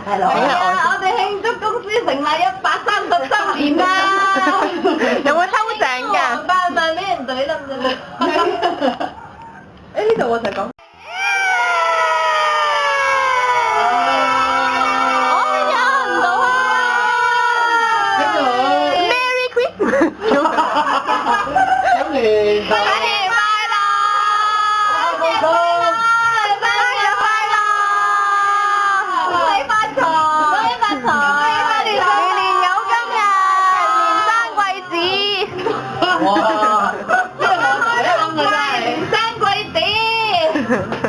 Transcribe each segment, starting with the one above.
係咯。係啊，我哋慶祝公司成立130周年啦！有冇抽獎㗎？但係俾人懟啦唔得。誒呢度我就講。新年快樂！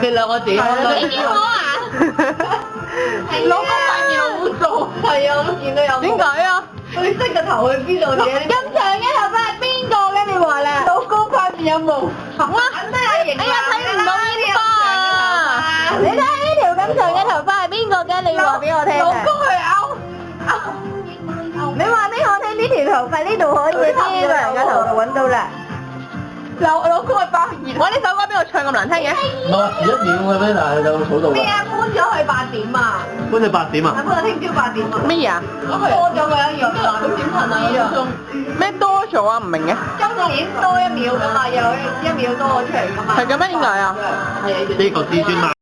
你兩個字，你見我啊？老公塊面好污糟。係啊，我都見到有。點解啊？佢識個頭去邊度嘅？咁長嘅頭髮係邊個嘅？你話咧？老公塊面有毛。哇！哎呀，睇唔到呢啲啊！你睇呢條咁長嘅頭髮係邊個嘅？你話俾我聽。老公去勾。你話俾我聽呢條頭髮呢度可以邊個人嘅頭度揾到啦？老公係8點。我呢首歌邊度唱咁難聽嘅？唔係1點嘅咩？但係有數到㗎。咩啊？搬咗去8點啊！搬去8點啊？搬到聽朝8點啊！乜嘢啊？多咗嘅一樣啊！咁點行啊？呢樣咩多咗啊？唔明嘅。今年多1秒㗎嘛，有1秒多咗出嚟㗎嘛。係嘅咩？點解啊？係啊。呢個至尊嘛。